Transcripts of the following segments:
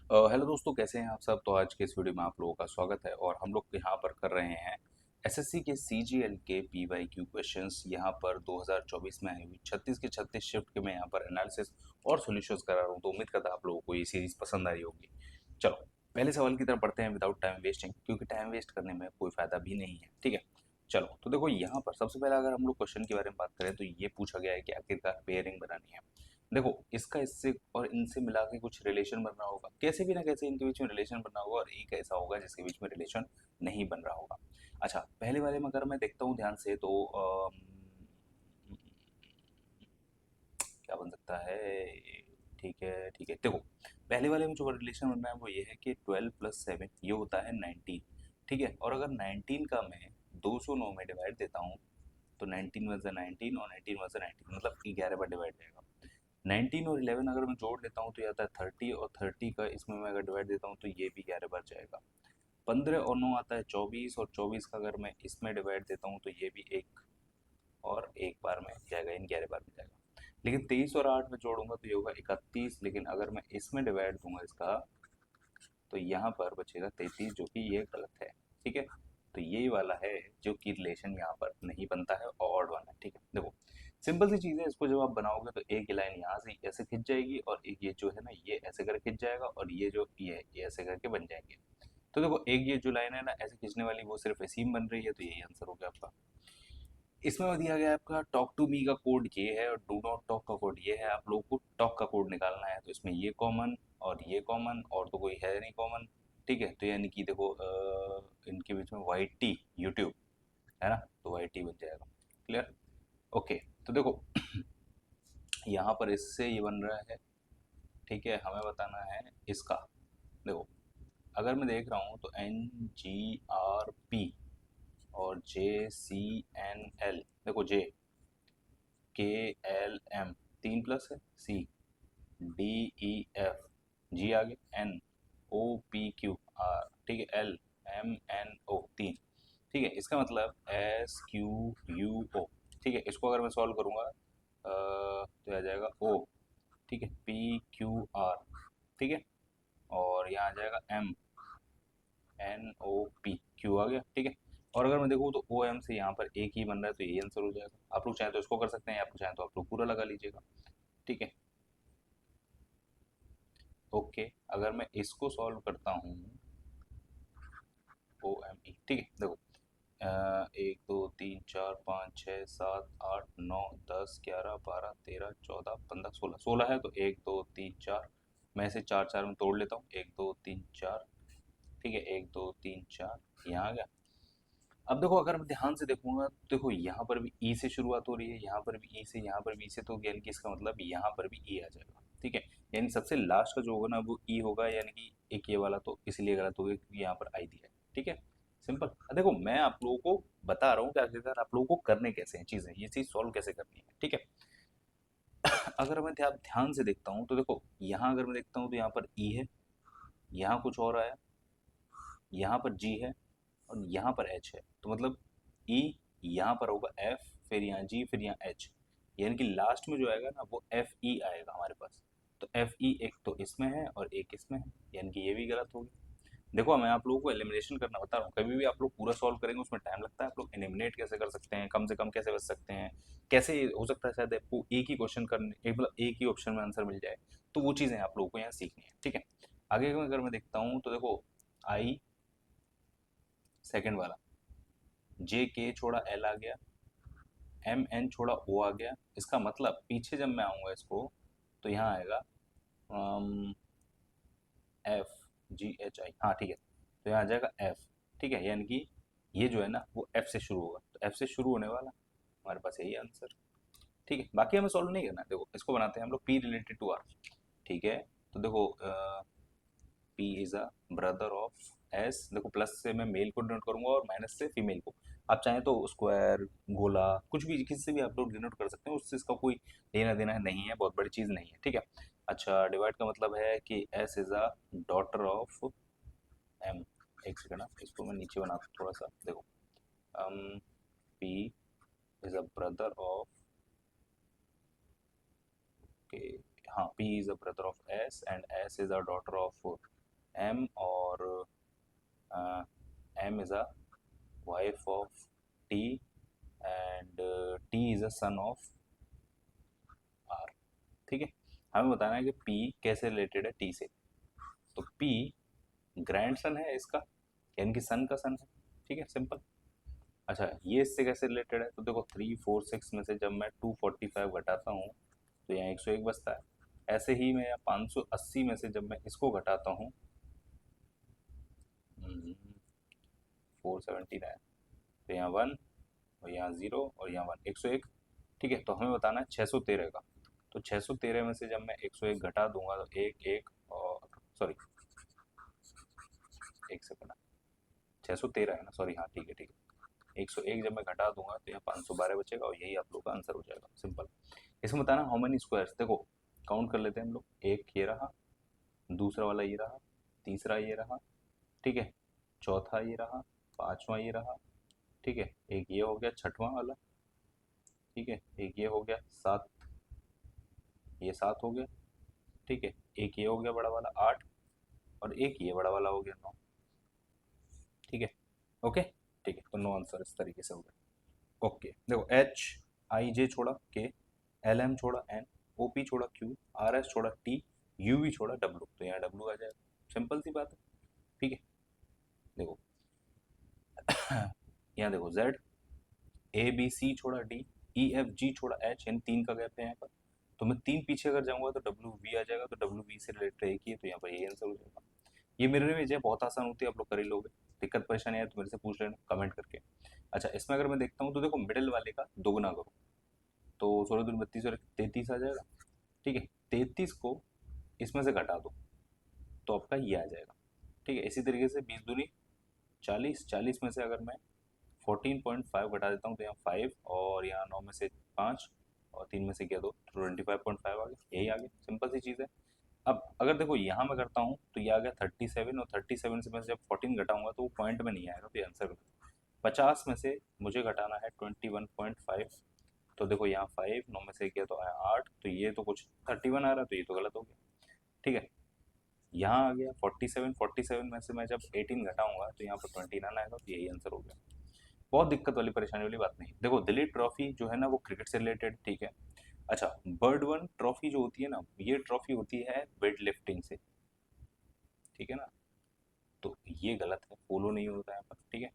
Hello दोस्तों, कैसे हैं आप सब। तो आज के इस वीडियो में आप लोगों का स्वागत है और हम लोग यहाँ पर कर रहे हैं एसएससी के सीजीएल के पीवाईक्यू क्वेश्चंस। यहाँ पर 2024 में आई हुई 36 के 36 शिफ्ट के मैं यहाँ पर एनालिसिस और सॉल्यूशंस करा रहा हूँ। तो उम्मीद करता आप लोगों को ये सीरीज पसंद आई होगी। चलो पहले सवाल की तरफ बढ़ते हैं विदाउट टाइम वेस्टिंग, क्योंकि टाइम वेस्ट करने में कोई फायदा भी नहीं है। ठीक है, चलो तो देखो यहाँ पर सबसे पहले अगर हम लोग क्वेश्चन के बारे में बात करें तो ये पूछा गया है कि आखिरकार पेयरिंग बनानी है। देखो इसका इससे और इनसे मिला के कुछ रिलेशन बनना होगा, कैसे भी ना कैसे इनके बीच में रिलेशन बनना होगा, और एक ऐसा होगा जिसके बीच में रिलेशन नहीं बन रहा होगा। अच्छा, पहले वाले में अगर मैं देखता हूँ ध्यान से तो क्या बन सकता है। ठीक है ठीक है, देखो पहले वाले में जो रिलेशन बन रहा है वो ये है कि 12 + 7 ये होता है 19। ठीक है, और अगर 19 का मैं 209 में डिवाइड देता हूँ तो 19 वन ज़ा 19 और 19 वन ज़ा 19 मतलब 11 बार डिवाइड जाएगा। 19 और 11 अगर मैं जोड़ लेता हूँ तो ये आता है 30, और 30 का इसमें मैं अगर डिवाइड देता हूँ तो ये भी 11 बार जाएगा। 15 और 9 आता है 24, और 24 का अगर मैं इसमें डिवाइड देता हूँ तो ये भी एक और एक बार में जाएगा, इन 11 बार में जाएगा। लेकिन 23 और 8 में जोड़ूंगा तो ये होगा 31, लेकिन अगर मैं इसमें डिवाइड दूंगा इसका तो यहाँ पर बचेगा 33, जो कि ये गलत है। ठीक है, तो यही वाला है जो कि रिलेशन यहाँ पर नहीं बनता है, ऑड वन है। ठीक है, देखो सिंपल सी चीज़ है, इसको जब आप बनाओगे तो एक लाइन यहाँ से ऐसे खिंच जाएगी, और एक ये जो है ना ये ऐसे करके खिंच जाएगा, और ये जो ये ऐसे करके बन जाएंगे। तो देखो एक ये जो लाइन है ना ऐसे खींचने वाली वो सिर्फ ऐसी ही बन रही है, तो यही आंसर हो गया आपका। इसमें दिया गया है आपका टॉक टू मी का कोड ये है, और डू नॉट टॉक का कोड ये है। आप लोगों को टॉक का कोड निकालना है, तो इसमें ये कॉमन और ये कॉमन, और तो कोई है नहीं कॉमन। ठीक है, तो यानी कि देखो इनके बीच में वाई टी यूट्यूब है ना, तो वाई टी बन जाएगा। Clear, okay. तो देखो यहाँ पर इससे ये बन रहा है। ठीक है, हमें बताना है इसका। देखो अगर मैं देख रहा हूँ तो NGRP और JCNL, देखो KLM 3+ है, DEF, जी आगे NOPQR, ठीक है, LMNO 3। ठीक है, इसका मतलब SQUO। ठीक है, इसको अगर मैं सॉल्व करूँगा तो आ जाएगा O। ठीक है, PQR। ठीक है, और यहाँ आ जाएगा MNOPQ आ गया। ठीक है, और अगर मैं देखूँ तो OM से यहाँ पर एक ही बन रहा है, तो यही आंसर हो जाएगा। आप लोग चाहें तो इसको कर सकते हैं, आप लोग चाहें तो आप लोग पूरा लगा लीजिएगा। ठीक है, ओके। अगर मैं इसको सॉल्व करता हूँ OME, ठीक है, देखो 1 2 3 4 5 6 7 8 9 10 11 12 13 14 15 16 16 है, तो 1 2 3 4 मैं इसे चार चार में तोड़ लेता हूँ, 1 2 3 4। ठीक है, 1 2 3 4 यहाँ आ गया। अब देखो अगर मैं ध्यान से देखूंगा तो देखो यहाँ पर भी ई से शुरुआत हो रही है, यहाँ पर भी ई से, यहाँ पर भी ई से, तो यानी कि इसका मतलब यहाँ पर भी ई आ जाएगा। ठीक है, यानी सबसे लास्ट का जो होगा ना वो ई होगा, यानी कि एक ये वाला तो इसलिए गलत हो गया क्योंकि यहाँ पर आई दिया है। ठीक है, सिंपल। देखो मैं आप लोगों को बता रहा हूँ कि आखिरकार आप लोगों को करने कैसे हैं चीज़ें, ये चीज़ सॉल्व कैसे करनी है। ठीक है, अगर मैं ध्यान से देखता हूँ तो देखो यहाँ अगर मैं देखता हूँ तो यहाँ पर ई है, यहाँ कुछ और आया, यहाँ पर जी है, और यहाँ पर एच है, तो मतलब ई यहाँ पर होगा एफ, फिर यहाँ जी, फिर यहाँ एच, यानी कि लास्ट में जो आएगा ना वो एफ ई आएगा हमारे पास। तो एफ ई एक तो इसमें है और एक इसमें है, यानी कि ये भी गलत हो गया। देखो मैं आप लोगों को एलिमिनेशन करना बता रहा हूँ, कभी भी आप लोग पूरा सॉल्व करेंगे उसमें टाइम लगता है। आप लोग एलिमिनेट कैसे कर सकते हैं, कम से कम कैसे बच सकते हैं, कैसे हो सकता है शायद आपको एक ही क्वेश्चन करने एक मतलब एक ही ऑप्शन में आंसर मिल जाए, तो वो चीज़ें आप लोगों को यहाँ सीखनी है। ठीक है, आगे अगर मैं देखता हूँ तो देखो आई सेकंड वाला, जे के छोड़ा एल आ गया, एम एन छोड़ा ओ आ गया। इसका मतलब पीछे जब मैं आऊँगा इसको तो यहाँ आएगा एफ जी एच आई, हाँ ठीक है, तो यहाँ आ जाएगा एफ। ठीक है, यानी कि ये जो है ना वो एफ से शुरू होगा, तो एफ से शुरू होने वाला हमारे पास यही आंसर। ठीक है, बाकी हमें सॉल्व नहीं करना है। देखो इसको बनाते हैं हम लोग पी रिलेटेड टू आर। ठीक है, तो देखो P is a brother of S, देखो प्लस से मैं मेल को डिनोट करूंगा और माइनस से फीमेल को। आप चाहें तो स्क्वायर, गोला, कुछ भी किसी से भी आप लोग डिनोट कर सकते हैं, उससे इसका कोई लेना देना नहीं है, बहुत बड़ी चीज़ नहीं है। ठीक है, अच्छा डिवाइड का मतलब है कि S is a daughter of M. एक सेकंड, इसको मैं नीचे बनाता हूँ थोड़ा सा। देखो P is a brother of K, हाँ P is a brother of S and S is a daughter of M और M is a wife of T and T is a son of R. ठीक है, हमें बताना है कि P कैसे related है टी से। तो पी ग्रैंड सन है इसका, यानी कि सन का सन है। ठीक है, सिंपल। अच्छा, ये इससे कैसे रिलेटेड है? तो देखो 346 में से जब मैं 245 घटाता हूँ तो यहाँ 101 बचता है। ऐसे ही मैं यहाँ 580 में से जब मैं इसको घटाता हूँ 479, तो यहाँ 1 और यहाँ 0 और यहाँ 1, 101। ठीक है, तो हमें बताना है 613 का। तो 613 में से जब मैं 101 घटा दूंगा तो एक एक और सॉरी, एक सेकंड, 613 है ना, सॉरी, हाँ ठीक है ठीक है। 101 जब मैं घटा दूंगा तो यहाँ 512 बचेगा और यही आप लोग का आंसर हो जाएगा, सिंपल। इसमें बताना हाउ मेनी स्क्वायर्स। देखो काउंट कर लेते हैं हम लोग। एक ये रहा, दूसरा वाला ये रहा, तीसरा ये रहा, ठीक है, चौथा ये रहा, पांचवा ये रहा, ठीक है, एक ये हो गया छठवां वाला, ठीक है, एक ये हो गया सात, ये सात हो गया, ठीक है, एक ये हो गया बड़ा वाला 8 और एक ये बड़ा वाला हो गया 9। ठीक है, ओके, ठीक है, तो नो आंसर इस तरीके से हो गया। ओके, देखो एच आई जे छोड़ा के, एल एम छोड़ा एन, ओ पी छोड़ा क्यू, आर एस छोड़ा टी, यू वी छोड़ा डब्ल्यू, तो यहाँ डब्ल्यू आ जाएगा, सिंपल सी बात है। ठीक है, देखो यहाँ देखो जेड, ए बी सी छोड़ा डी, ई एफ जी छोड़ा एच, इन तीन का गैप है यहाँ पर। तो मैं तीन पीछे अगर जाऊंगा तो डब्ल्यू वी आ जाएगा, तो डब्ल्यू वी से रिलेटेड एक ही है, तो यहाँ पर यही आंसर हो जाएगा। ये मेरे में जो बहुत आसान होती है, आप लोग कर ही लोगे। दिक्कत परेशानी आए तो मेरे से पूछ लेना कमेंट करके। अच्छा, इसमें अगर मैं देखता हूँ तो देखो मिडिल वाले का दोगुना करो तो 16 दूनी 32 और 33 आ जाएगा। ठीक है, 33 को इसमें से घटा दो तो आपका ये आ जाएगा। ठीक है, इसी तरीके से 20 दूनी 40, 40 में से अगर मैं 14.5 घटा देता हूँ तो यहाँ 5 और यहाँ 9 में से 5 और 3 में से क्या दो, 25.5 आ गया, यही आ गया, सिंपल सी चीज़ है। अब अगर देखो यहाँ मैं करता हूँ तो ये आ गया 37 और 37 से मैं जब 14 घटाऊंगा तो वो पॉइंट में नहीं आएगा, तो ये आंसर 50 में से मुझे घटाना है 21.5। तो देखो यहाँ 5, 9 में से किया तो आया 8, तो ये तो कुछ 31 आ रहा है, तो ये तो गलत हो गया। ठीक है, यहाँ आ गया 47, 47 में से मैं जब 18 घटाऊंगा तो यहाँ पर 29 आएगा, तो यही आंसर हो गया। बहुत दिक्कत वाली परेशानी वाली बात नहीं। देखो दिलीप ट्रॉफी जो है ना वो क्रिकेट से रिलेटेड, ठीक है। अच्छा, बर्ड वन ट्रॉफी जो होती है ना, ये ट्रॉफी होती है वेट लिफ्टिंग से, ठीक है ना, तो ये गलत है, पोलो नहीं होता है यहाँ पर। ठीक है,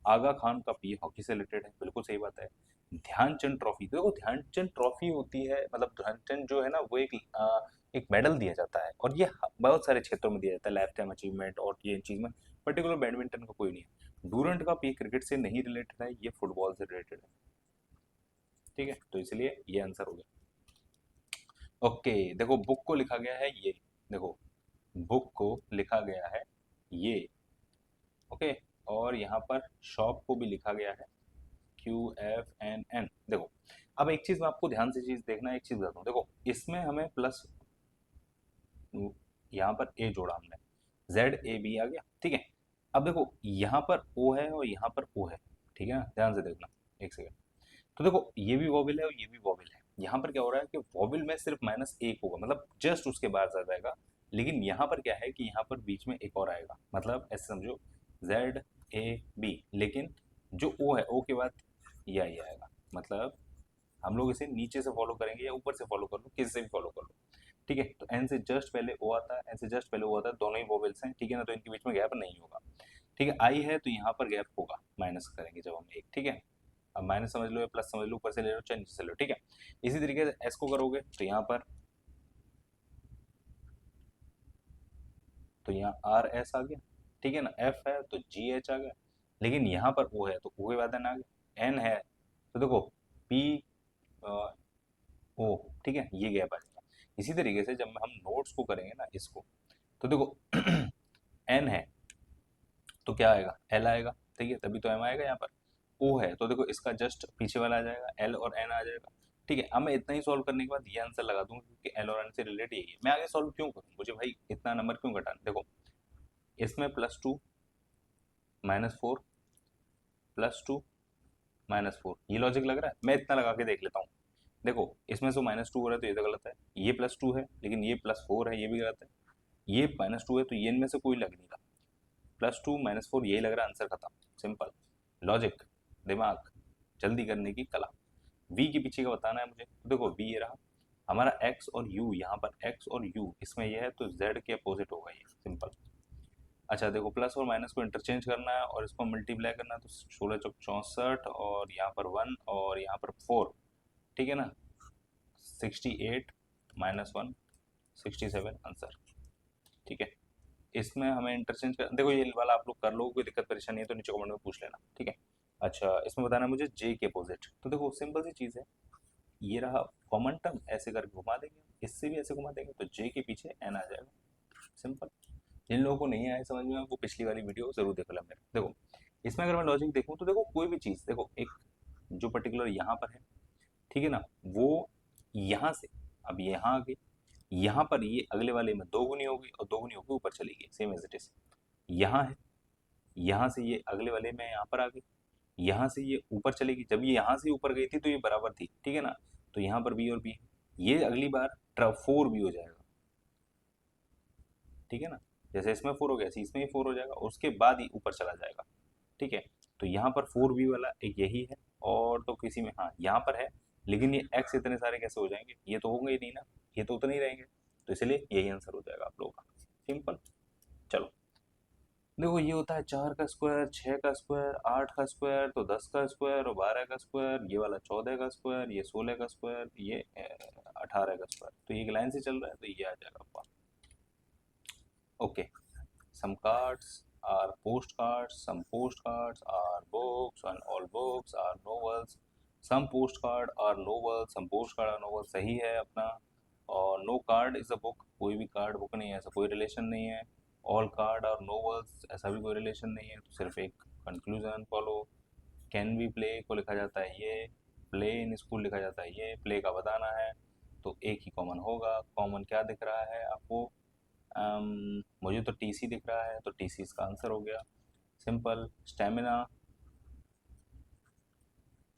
आगा खान कप ये हॉकी से रिलेटेड है, बिल्कुल सही बात है। ध्यानचंद ट्रॉफी, देखो ध्यानचंद ट्रॉफी होती है, मतलब ध्यानचंद जो है ना वो एक मेडल दिया जाता है और ये बहुत सारे क्षेत्रों में दिया जाता है, लाइफ टाइम अचीवमेंट और ये चीज में। पर्टिकुलर बैडमिंटन का कोई नहीं है। डूरंट कप ये क्रिकेट से नहीं रिलेटेड है, ये फुटबॉल से रिलेटेड है। ठीक है, तो इसलिए ये आंसर हो गया। ओके, देखो बुक को लिखा गया है ये, देखो बुक को लिखा गया है ये, ओके, और यहाँ पर शॉप को भी लिखा गया है QFNN। देखो अब एक चीज मैं आपको ध्यान से चीज देखना है, एक चीज बताता हूँ। देखो इसमें हमें प्लस, यहाँ पर ए जोड़ा हमने, ZAB आ गया। ठीक है, अब देखो यहाँ पर ओ है और यहाँ पर ओ है, ठीक है ना, ध्यान से देखना, एक सेकंड। तो देखो ये भी वॉवेल है और ये भी वॉवेल है। यहाँ पर क्या हो रहा है कि वॉवेल में सिर्फ -1 होगा, मतलब जस्ट उसके बाद आ जाएगा। लेकिन यहाँ पर क्या है कि यहाँ पर बीच में एक और आएगा, मतलब ऐसे समझो ZAB, लेकिन जो ओ है ओ के बाद ये आई आएगा। मतलब हम लोग इसे नीचे से फॉलो करेंगे या ऊपर से फॉलो कर लो, किसी से भी फॉलो कर लो। ठीक है, तो एन से जस्ट पहले ओ आता है, एन से जस्ट पहले ओ आता है, दोनों ही वोवेल्स हैं, ठीक है ना, तो इनके बीच में गैप नहीं होगा। ठीक है, आई है तो यहाँ पर गैप होगा, माइनस करेंगे जब हम एक, ठीक है। अब माइनस समझ लो या प्लस समझ लो, ऊपर से ले लो चाहे नीचे से लो, ठीक है। इसी तरीके से एस को करोगे तो यहाँ पर, तो यहाँ RS आ गया, ठीक है ना, एफ है तो GH आ गया, लेकिन यहाँ पर ओ है तो ओ के बाद एन आ गया, एन है तो देखो P ओ, ठीक है, ये गैप आ जाएगा। इसी तरीके से जब हम नोट्स को करेंगे ना इसको, तो देखो एन है तो क्या आएगा, एल आएगा, ठीक है, तभी तो एम आएगा। यहाँ पर ओ है तो देखो इसका जस्ट पीछे वाला आ जाएगा, एल और एन आ जाएगा। ठीक है, अब मैं इतना ही सॉल्व करने के बाद ये आंसर लगा दूंगा क्योंकि एल और एन से रिलेटेड यही है। मैं आगे सॉल्व क्यों करूँ, मुझे भाई इतना नंबर क्यों घटाना। देखो इसमें +2 -4 +2 -4, ये लॉजिक लग रहा है, मैं इतना लगा के देख लेता हूँ। देखो इसमें से -2 हो रहा है तो ये तो गलत है, ये +2 है लेकिन ये +4 है, ये भी गलत है। ये -2 है तो ये इनमें से कोई लग नहीं रहा, +2 -4 यही लग रहा है, आंसर खत्म। सिंपल लॉजिक, दिमाग, जल्दी करने की कला। v के पीछे का बताना है मुझे, तो देखो v ये रहा हमारा x और u, यहाँ पर x और u इसमें ये है तो z के अपोजिट होगा ये, सिंपल। अच्छा देखो प्लस और माइनस को इंटरचेंज करना है और इसको मल्टीप्लाई करना है, तो 16 चौक 64 और यहाँ पर 1 और यहाँ पर 4, ठीक है ना, 68 -1 67 आंसर, ठीक है। इसमें हमें इंटरचेंज कर, देखो ये वाला आप लोग कर लो, कोई दिक्कत परेशानी है तो नीचे कमेंट में पूछ लेना, ठीक है। अच्छा इसमें बताना है मुझे जे के अपोजिट, तो देखो सिंपल सी चीज़ है, ये रहा कॉमन टर्म, ऐसे करके घुमा देंगे, इससे भी ऐसे घुमा देंगे तो जे के पीछे एन आ जाएगा, सिंपल। जिन लोगों को नहीं आया समझ में वो पिछली वाली वीडियो जरूर देख लें मेरे। देखो इसमें अगर मैं लॉजिक देखूँ तो देखो कोई भी चीज़, देखो एक जो पर्टिकुलर यहाँ पर है, ठीक है ना, वो यहाँ से अब ये यहाँ आ गई, यहाँ पर ये अगले वाले में दो गुनी होगी और दो गुनी होगी ऊपर चली गई, सेम एज इट इज। यहाँ है, यहाँ से ये अगले वाले में यहाँ पर आ गई, यहाँ से ये ऊपर चलेगी, जब ये यहाँ से ऊपर गई थी तो ये बराबर थी, ठीक है ना, तो यहाँ पर बी और बी, ये अगली बार 4 भी हो जाएगा, ठीक है ना, जैसे इसमें 4 हो गया ऐसे इसमें ही 4 हो जाएगा, उसके बाद ही ऊपर चला जाएगा, ठीक है। तो यहाँ पर 4 भी वाला एक यही है, और तो किसी में हाँ यहाँ पर है, लेकिन ये x इतने सारे कैसे हो जाएंगे, ये तो होंगे ही नहीं ना, ये तो उतने ही रहेंगे, तो इसलिए यही आंसर हो जाएगा आप लोगों का, सिंपल। चलो देखो ये होता है 4 का स्क्वायर, 6 का स्क्वायर, 8 का स्क्वायर, तो 10 का स्क्वायर और 12 का स्क्वायर, ये वाला 14 का स्क्वायर, ये 16 का स्क्वायर, ये 18 का स्क्वायर, तो ये एक लाइन से चल रहा है तो ये आ जाएगा आपका। Okay, some cards are postcards, some postcards are books, and all books are novels, some postcard are novels, some postcard are novels, सही है अपना। और no card is a book, कोई भी कार्ड बुक नहीं है, ऐसा कोई रिलेशन नहीं है। ऑल कार्ड और नोवेल्स, ऐसा भी कोई रिलेशन नहीं है, तो सिर्फ एक conclusion follow. Can be play को लिखा जाता है ये, प्ले इन स्कूल लिखा जाता है ये, प्ले का बताना है तो एक ही कॉमन होगा। कॉमन क्या दिख रहा है आपको, मुझे तो टीसी दिख रहा है तो टीसी इसका आंसर हो गया, सिंपल। स्टेमिना,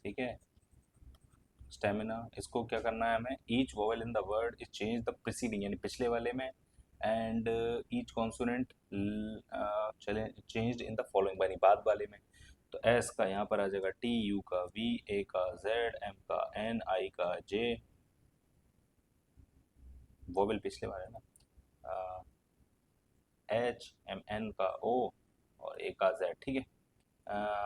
ठीक है, स्टेमिना, इसको क्या करना है हमें, each vowel in the word is change the preceding, यानी पिछले वाले में, एंड ईच कॉन्सोनेंट चले चेंज्ड इन द फॉलोइंग, यानी बाद वाले में। तो एस का यहाँ पर आ जाएगा टी, यू का वी, ए का जेड, एम का एन, आई का जे, वोवेल पिछले वाले ना, एच, एम एन का ओ और ए का जेड, ठीक है।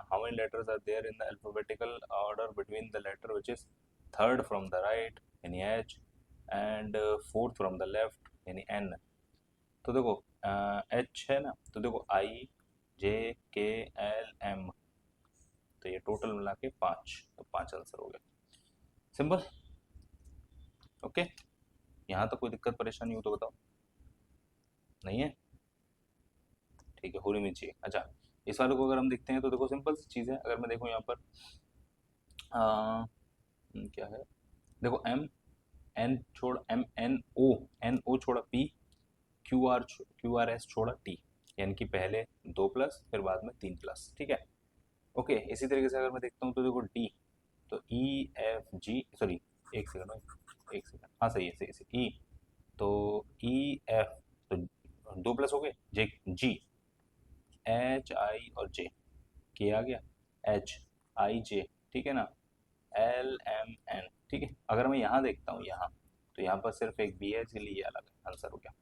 How many letters are there in the alphabetical order between the letter which is third from the right यानी H and fourth from the left यानी N। तो देखो H है ना, तो देखो I J K L M, तो ये टोटल मिला के 5, तो 5 आंसर हो गया, सिंपल। ओके, यहाँ तक कोई दिक्कत परेशानी हो तो बताओ, नहीं है, ठीक है, होनी नहीं चाहिए। अच्छा इस वाले को अगर हम देखते हैं तो देखो सिंपल सी चीज़ है, अगर मैं देखूँ यहाँ पर क्या है, देखो एम एन छोड़ एन ओ छोड़ा पी, क्यू आर एस छोड़ा टी, यानी कि पहले 2 प्लस फिर बाद में 3 प्लस, ठीक है। ओके इसी तरीके से अगर मैं देखता हूँ तो देखो डी, तो ई एफ जी, सॉरी एक सेकंड, एक सेकंड, हाँ सही है, सही है, ई, तो ई एफ, तो 2 प्लस हो गए, जे जी, एच आई और जे, के आ गया, एच आई जे, ठीक है ना, एल एम एन, ठीक है। अगर मैं यहाँ देखता हूँ यहाँ, तो यहाँ पर सिर्फ एक बी है, इसलिए ये अलग आंसर हो गया।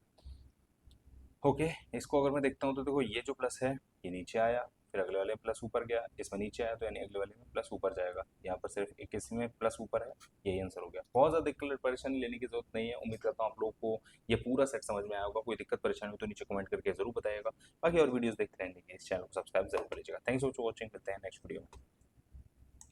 ओके इसको अगर मैं देखता हूँ तो देखो ये जो प्लस है ये नीचे आया, फिर अगले वाले में प्लस ऊपर गया, इसमें नीचे आया तो यानी अगले वाले में प्लस ऊपर जाएगा, यहाँ पर सिर्फ एक इसमें प्लस ऊपर है, यही आंसर हो गया। बहुत ज़्यादा दिक्कत परेशानी लेने की जरूरत नहीं है, उम्मीद करता हूँ आप लोग को ये पूरा सेट समझ में आया होगा। कोई दिक्कत परेशानी हो तो नीचे कमेंट करके जरूर बताइएगा, बाकी और वीडियोस देखते रहने के लिए इस चैनल को सब्सक्राइब जरूर करिएगा। थैंक्स फॉर वॉचिंग, करते हैं नेक्स्ट वीडियो में।